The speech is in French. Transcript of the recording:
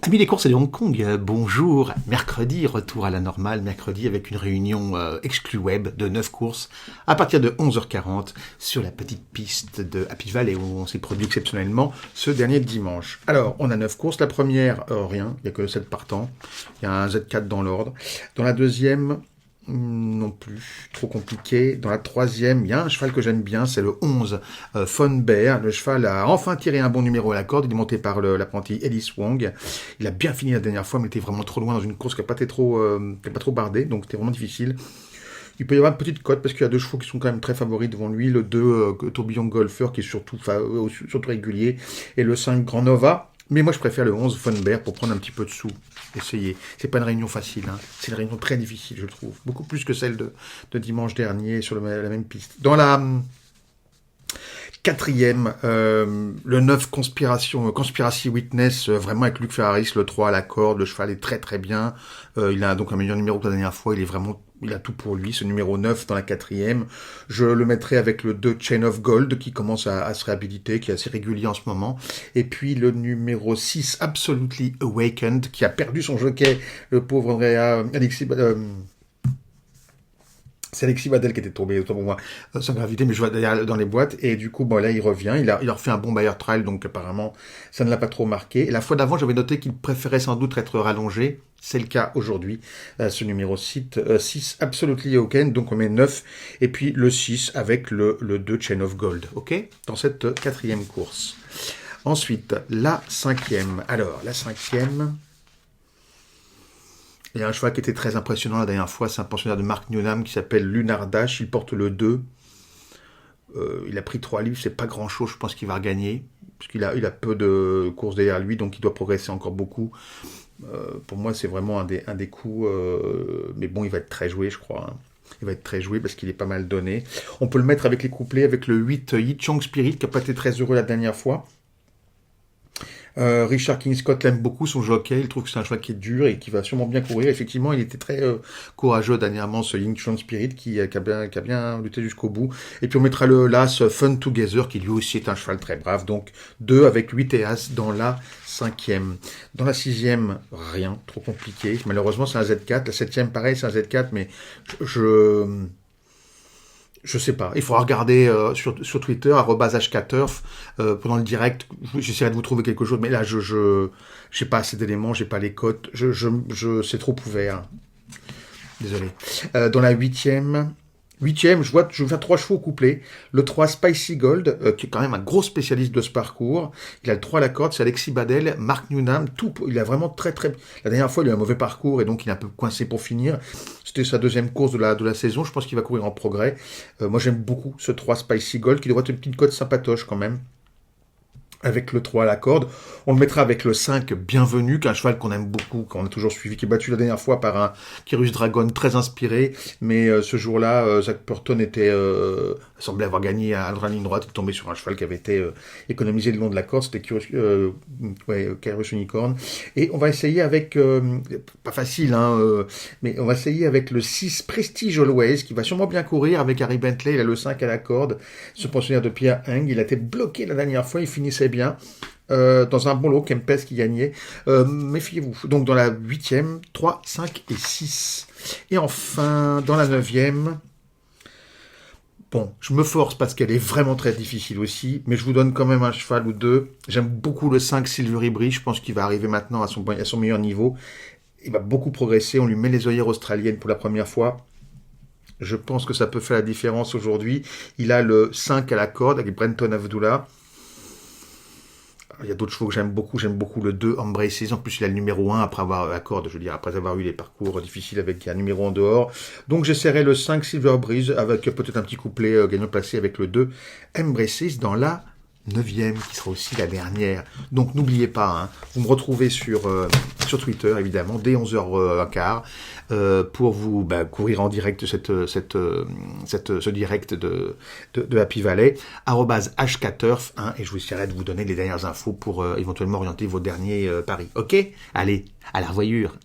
Amis des courses et de Hong Kong, bonjour. Mercredi, retour à la normale, mercredi avec une réunion exclue web de 9 courses à partir de 11h40 sur la petite piste de Happy Valley où on s'est produit exceptionnellement ce dernier dimanche. Alors, on a 9 courses. La première, rien, il n'y a que 7 partants. Il y a un Z4 dans l'ordre. Dans la deuxième, non plus, trop compliqué. Dans la troisième, il y a un cheval que j'aime bien, c'est le 11, Fun Bear. Le cheval a enfin tiré un bon numéro à la corde, il est monté par l'apprenti Ellis Wong. Il a bien fini la dernière fois, mais il était vraiment trop loin dans une course qui n'a pas été trop, bardée, donc c'était vraiment difficile. Il peut y avoir une petite cote parce qu'il y a deux chevaux qui sont quand même très favoris devant lui. Le 2, Tourbillon Golfer, qui est surtout régulier, et le 5, Grand Nova. Mais moi, je préfère le 11, Fun Bear, pour prendre un petit peu de sous. Essayez. C'est pas une réunion facile, hein. C'est une réunion très difficile, je trouve. Beaucoup plus que celle de dimanche dernier sur la même piste. Dans la quatrième, le 9, Conspiracy Witness, vraiment avec Luc Ferraris, le 3 à la corde. Le cheval est très très bien. Il a donc un meilleur numéro que la dernière fois. Il a tout pour lui, ce numéro 9 dans la quatrième. Je le mettrai avec le 2 Chain of Gold qui commence à se réhabiliter, qui est assez régulier en ce moment. Et puis le numéro 6 Absolutely Awakened qui a perdu son jockey, le pauvre c'est Alexis Badel qui était tombé, autant pour moi, sans gravité, mais je vois derrière dans les boîtes, et du coup, là, il revient, il a refait un bon Bayer Trial, donc apparemment, ça ne l'a pas trop marqué. Et la fois d'avant, j'avais noté qu'il préférait sans doute être rallongé, c'est le cas aujourd'hui, ce numéro 6, Absolutely Awakened, donc on met 9, et puis le 6 avec le 2 Chain of Gold, ok, dans cette quatrième course. Ensuite, la cinquième. Alors, la cinquième... Il y a un cheval qui était très impressionnant la dernière fois, c'est un pensionnaire de Mark Newnham qui s'appelle Lunar Dash, il porte le 2. Il a pris 3 livres, c'est pas grand chose, je pense qu'il va regagner, parce qu'il a peu de courses derrière lui, donc il doit progresser encore beaucoup. Pour moi, c'est vraiment un des coups, mais bon, il va être très joué, je crois. Hein. Il va être très joué parce qu'il est pas mal donné. On peut le mettre avec les couplets, avec le 8 Yi Chong Spirit, qui n'a pas été très heureux la dernière fois. Richard King Scott l'aime beaucoup, son jockey, il trouve que c'est un cheval qui est dur et qui va sûrement bien courir. Effectivement, il était très courageux dernièrement, ce Ying Chun Spirit, qui a bien lutté jusqu'au bout. Et puis on mettra le l'As Fun Together, qui lui aussi est un cheval très brave. Donc 2 avec 8 et As dans la cinquième. Dans la sixième, rien, trop compliqué. Malheureusement, c'est un Z4. La septième, pareil, c'est un Z4, mais je sais pas. Il faudra regarder sur Twitter @hkaturf pendant le direct. J'essaierai de vous trouver quelque chose, mais là je j'ai pas assez d'éléments, j'ai pas les cotes. C'est trop ouvert. Désolé. Dans la huitième, je vais faire 3 chevaux couplés. Le 3 Spicy Gold, qui est quand même un gros spécialiste de ce parcours. Il a le 3 à la corde, c'est Alexis Badel, Mark Newnham, il a vraiment très très... La dernière fois, il a eu un mauvais parcours et donc il est un peu coincé pour finir. C'était sa deuxième course de la saison, je pense qu'il va courir en progrès. Moi j'aime beaucoup ce 3 Spicy Gold, qui devrait être une petite cote sympatoche quand même. Avec le 3 à la corde. On le mettra avec le 5 Bienvenue, qui est un cheval qu'on aime beaucoup, qu'on a toujours suivi, qui est battu la dernière fois par un Kyrus Dragon très inspiré, mais ce jour-là, Zach Purton semblait avoir gagné à la ligne droite, il tombait sur un cheval qui avait été économisé le long de la corde, c'était Kyrus Unicorn. Et on va essayer avec, pas facile, mais on va essayer avec le 6 Prestige Always, qui va sûrement bien courir, avec Harry Bentley, il a le 5 à la corde, ce pensionnaire de Pierre Heng, il a été bloqué la dernière fois, il finissait bien, dans un bon lot, Kempes qui gagnait. Méfiez-vous. Donc dans la 8e, 3, 5 et 6. Et enfin, dans la 9e, bon, je me force parce qu'elle est vraiment très difficile aussi, mais je vous donne quand même un cheval ou deux. J'aime beaucoup le 5 Silvery Bridge, je pense qu'il va arriver maintenant à son meilleur niveau. Il va beaucoup progresser, on lui met les œillères australiennes pour la première fois. Je pense que ça peut faire la différence aujourd'hui. Il a le 5 à la corde avec Brenton Avdullah. Il y a d'autres chevaux que j'aime beaucoup le 2 Embraces, en plus il a le numéro 1 après avoir après avoir eu les parcours difficiles avec un numéro en dehors. Donc j'essaierai le 5 Silver Breeze avec peut-être un petit couplet gagnant placé avec le 2 Embraces dans la 9e qui sera aussi la dernière. Donc n'oubliez pas, vous me retrouvez sur Twitter évidemment dès 11h15 pour vous courir en direct ce direct de Happy Valley @hkaturf et je vous essaierai de vous donner les dernières infos pour éventuellement orienter vos derniers paris. Ok, allez, à la revoyure.